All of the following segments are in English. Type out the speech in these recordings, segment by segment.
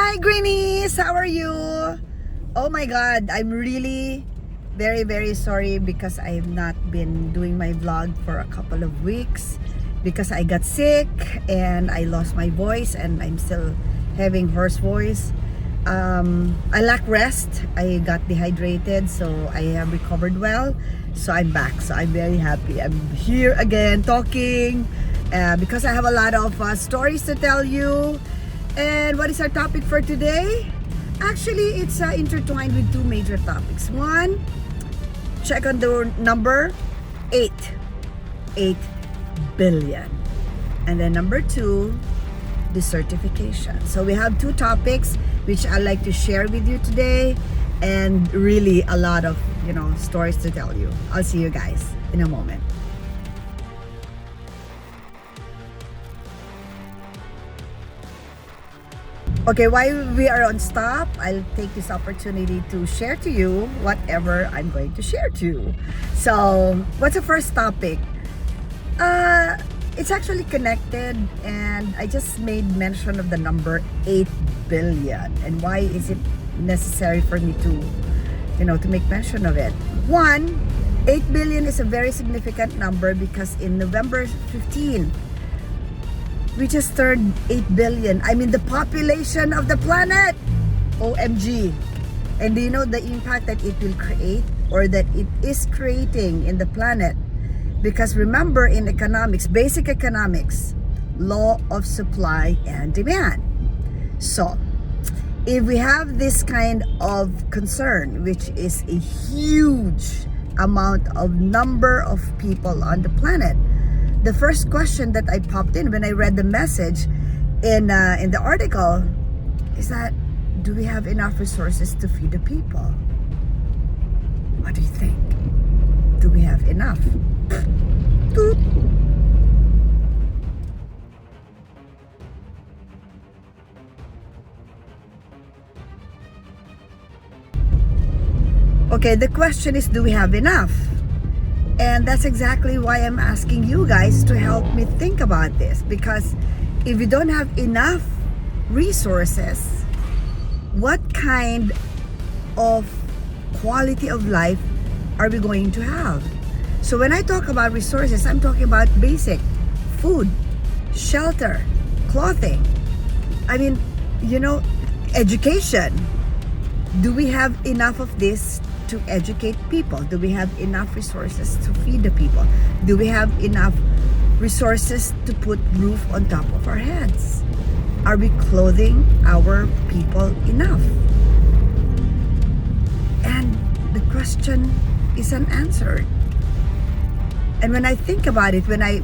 Hi Greenies! How are you? Oh my god, I'm really very sorry because I have not been doing my vlog for a couple of weeks because I got sick and I lost my voice and I'm still having hoarse voice. I lack rest. I got dehydrated, so I have recovered well. So I'm back. So I'm very happy. I'm here again talking because I have a lot of stories to tell you. And what is our topic for today? Actually, it's intertwined with two major topics. One, check on the number 8 billion. And then number 2, desertification. So we have two topics which I'd like to share with you today, and really a lot of stories to tell you. I'll see you guys in a moment. Okay, while we are on stop, I'll take this opportunity to share to you whatever I'm going to share to you. So, what's the first topic? It's actually connected, and I just made mention of the number 8 billion. And why is it necessary for me to, to make mention of it? One, 8 billion is a very significant number because in November 15, we just turned 8 billion. I mean, the population of the planet. OMG. And do you know the impact that it will create, or that it is creating in the planet? Because remember, in economics, basic economics, law of supply and demand. So, if we have this kind of concern, which is a huge amount of number of people on the planet, the first question that I popped in when I read the message in the article is that, do we have enough resources to feed the people? What do you think? Do we have enough? Toot. Okay, the question is, do we have enough? And that's exactly why I'm asking you guys to help me think about this. Because if we don't have enough resources, what kind of quality of life are we going to have? So when I talk about resources, I'm talking about basic food, shelter, clothing. I mean, education. Do we have enough of this to educate people? Do we have enough resources to feed the people? Do we have enough resources to put roof on top of our heads? Are we clothing our people enough? And the question is unanswered. And when I think about it, when I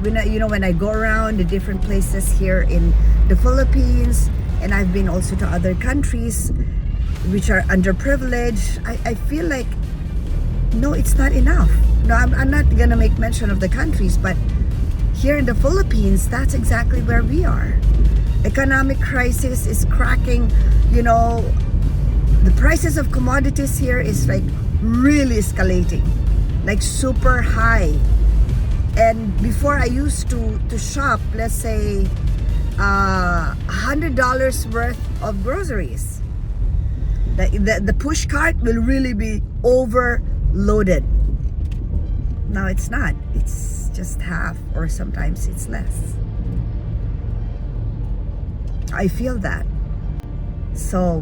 go around the different places here in the Philippines, and I've been also to other countries which are underprivileged, I feel like, no, it's not enough. No, I'm not gonna make mention of the countries, but here in the Philippines, that's exactly where we are. Economic crisis is cracking. The prices of commodities here is like really escalating, like super high. And before, I used to shop, let's say, $100 worth of groceries. The push cart will really be overloaded. Now it's not. It's just half, or sometimes it's less. I feel that. So,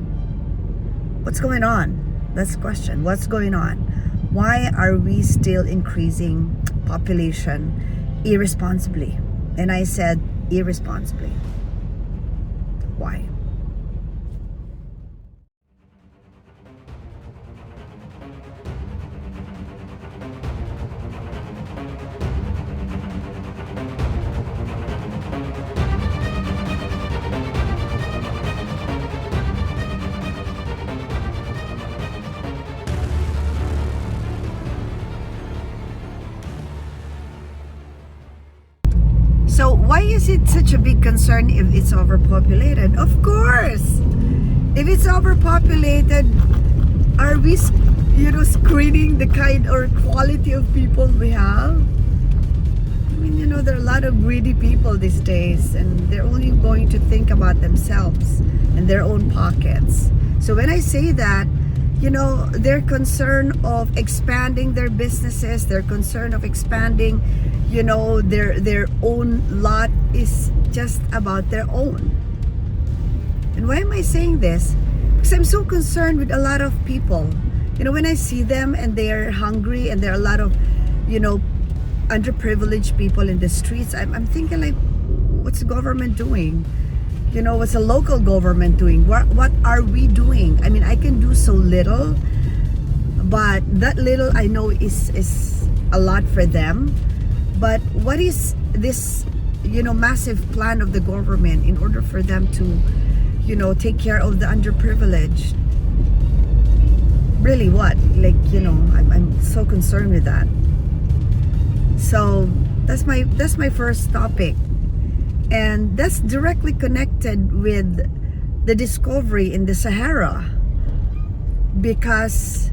what's going on? That's the question. What's going on? Why are we still increasing population irresponsibly? And I said irresponsibly. Why? So why is it such a big concern if it's overpopulated? Of course, if it's overpopulated, are we, screening the kind or quality of people we have? mean, there are a lot of greedy people these days, and they're only going to think about themselves and their own pockets. So when I say that, they're concerned of expanding their businesses, they're concerned of expanding, their own lot is just about their own. And why am I saying this? Because I'm so concerned with a lot of people. When I see them and they're hungry, and there are a lot of, underprivileged people in the streets, I'm thinking, like, what's the government doing? What's the local government doing? What are we doing? I mean, I can do so little, but that little I know is a lot for them. But what is this, massive plan of the government in order for them to, take care of the underprivileged? Really, what? Like, I'm so concerned with that. So that's my first topic. And that's directly connected with the discovery in the Sahara. Because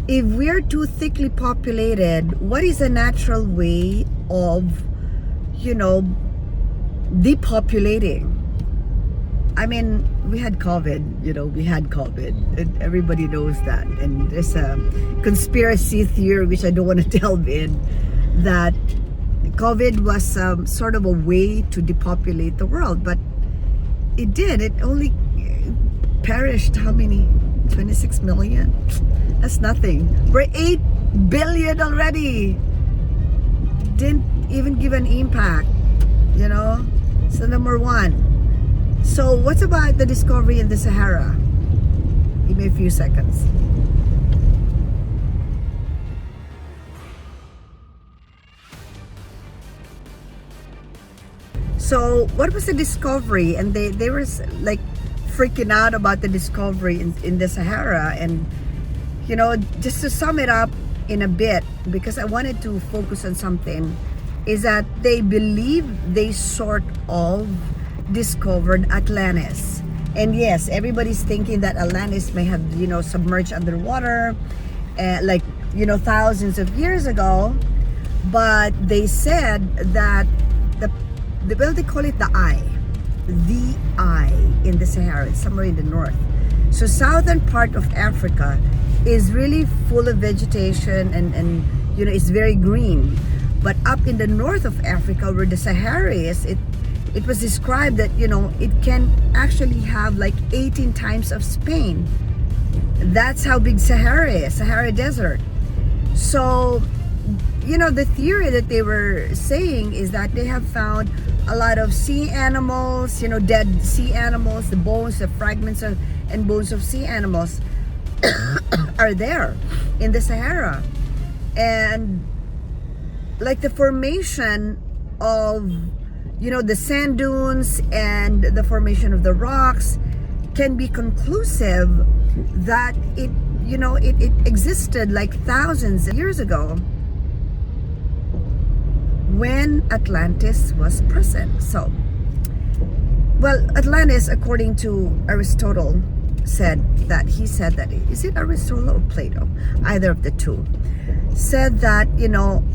if we're too thickly populated, what is a natural way of, depopulating? I mean, we had COVID, and everybody knows that. And there's a conspiracy theory, which I don't want to delve in, that COVID was sort of a way to depopulate the world, but it did. It only perished how many? 26 million? That's nothing. We're 8 billion already. Didn't even give an impact, So number one. So what's about the discovery in the Sahara? Give me a few seconds. So what was the discovery? And they were like freaking out about the discovery in the Sahara. And just to sum it up in a bit, because I wanted to focus on something, is that they believe they sort of discovered Atlantis. And yes, everybody's thinking that Atlantis may have submerged underwater, like thousands of years ago. But they said that they call it the eye in the Sahara, somewhere in the north. So southern part of Africa is really full of vegetation, and it's very green. But up in the north of Africa, where the Sahara is, it was described that it can actually have like 18 times of Spain. That's how big Sahara is, Sahara Desert. So the theory that they were saying is that they have found a lot of sea animals, dead sea animals, the bones, the fragments and bones of sea animals are there in the Sahara. And like the formation of, the sand dunes and the formation of the rocks can be conclusive that it existed like thousands of years ago, when Atlantis was present. So, well, Atlantis, according to Aristotle, said that, is it Aristotle or Plato? Either of the two. Said that,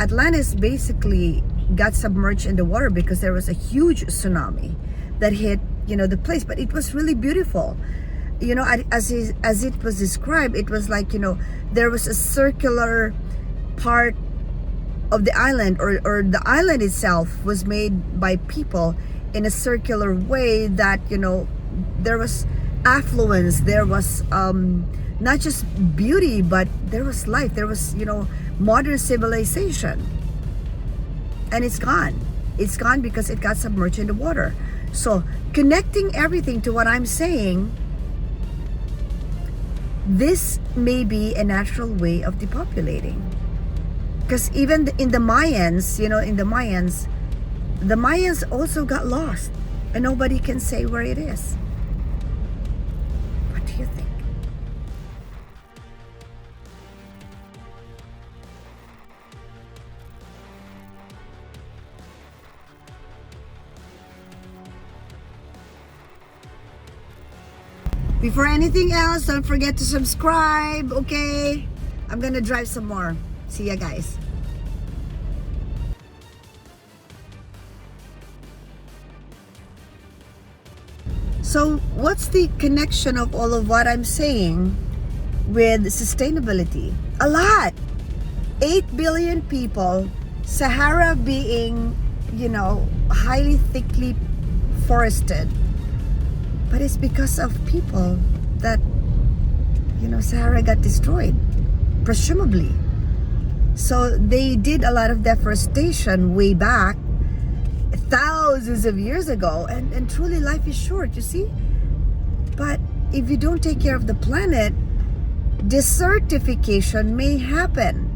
Atlantis basically got submerged in the water because there was a huge tsunami that hit, the place. But it was really beautiful. As it was described, it was like, there was a circular part of the island, or the island itself was made by people in a circular way that, there was affluence, there was not just beauty, but there was life, there was, modern civilization. And it's gone. It's gone because it got submerged in the water. So connecting everything to what I'm saying, this may be a natural way of depopulating. Because even in the Mayans, the Mayans also got lost, and nobody can say where it is. What do you think? Before anything else, don't forget to subscribe, okay? I'm gonna drive some more. See ya, guys. So what's the connection of all of what I'm saying with sustainability? A lot. 8 billion people, Sahara being, highly thickly forested. But it's because of people that, Sahara got destroyed, presumably. So they did a lot of deforestation way back, thousands of years ago, and truly life is short, you see. But if you don't take care of the planet, desertification may happen.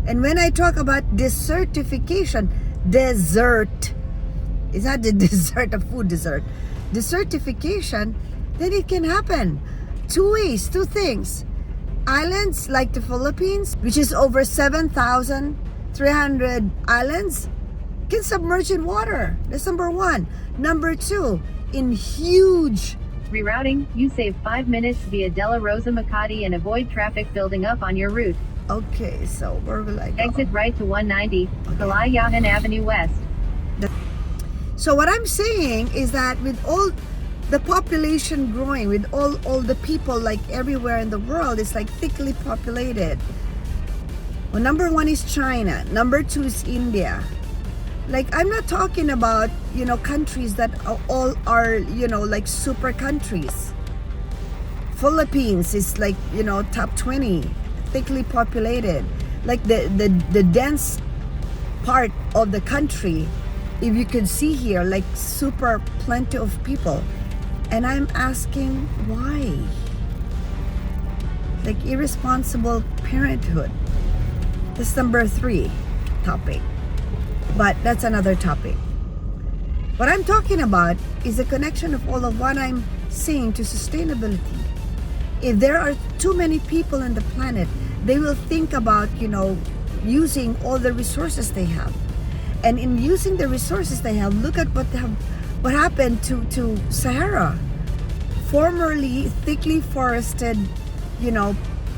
And when I talk about desertification, desert, it's not the dessert of food dessert. Desertification, then it can happen two ways, two things. Islands like the Philippines, which is over 7,300 islands, can submerge in water. That's number one. Number two, in huge... Rerouting, you save 5 minutes via Della Rosa Makati and avoid traffic building up on your route. Okay, so where will I go? Exit right to 190, Kalayahan Avenue West. So what I'm saying is that with all the population growing, with all the people like everywhere in the world, it's like thickly populated. Well, number one is China. Number two is India. Like, I'm not talking about, countries that all are, like super countries. Philippines is like, top 20, thickly populated. Like the dense part of the country, if you could see here, like super plenty of people. And I'm asking why? Like irresponsible parenthood. That's number 3 topic. But that's another topic. What I'm talking about is a connection of all of what I'm saying to sustainability. If there are too many people on the planet, they will think about, using all the resources they have. And in using the resources they have, look at what happened to Sahara. Formerly thickly forested,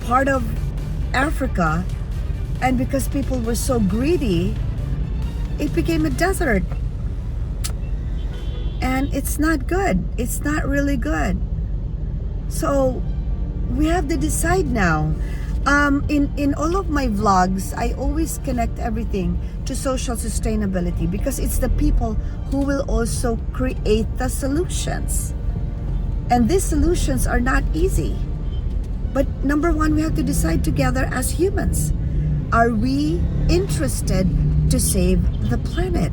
part of Africa. And because people were so greedy, it became a desert. And it's not good. It's not really good. So we have to decide now. In all of my vlogs, I always connect everything to social sustainability because it's the people who will also create the solutions. And these solutions are not easy. But number one, we have to decide together as humans. Are we interested to save the planet?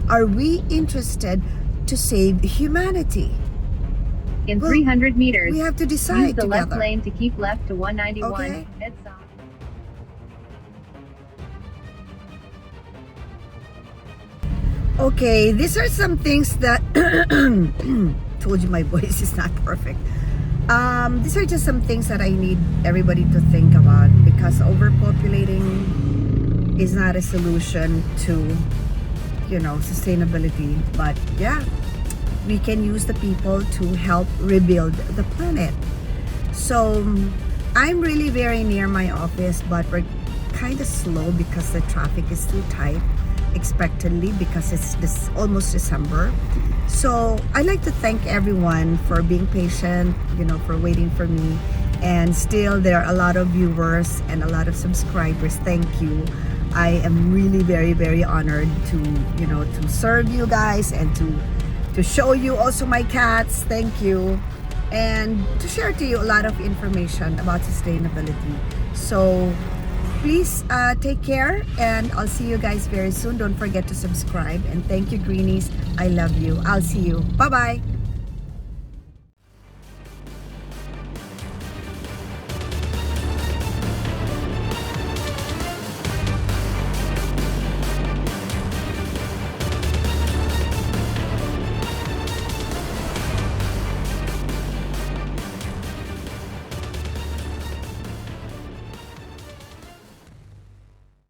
Are we interested to save humanity? In 300 meters, we have to decide use the together. left lane to keep left to 191. Okay. Head south. Okay, these are some things that told you my voice is not perfect. These are just some things that I need everybody to think about because overpopulating is not a solution to, sustainability. But yeah, we can use the people to help rebuild the planet. So I'm really very near my office, but we're kind of slow because the traffic is too tight, expectedly, because it's almost December. So I'd like to thank everyone for being patient, for waiting for me. And still there are a lot of viewers and a lot of subscribers. Thank you. I am really very, very honored to serve you guys and to show you also my cats. Thank you. And to share to you a lot of information about sustainability. So please take care, and I'll see you guys very soon. Don't forget to subscribe. And thank you, Greenies. I love you. I'll see you. Bye-bye.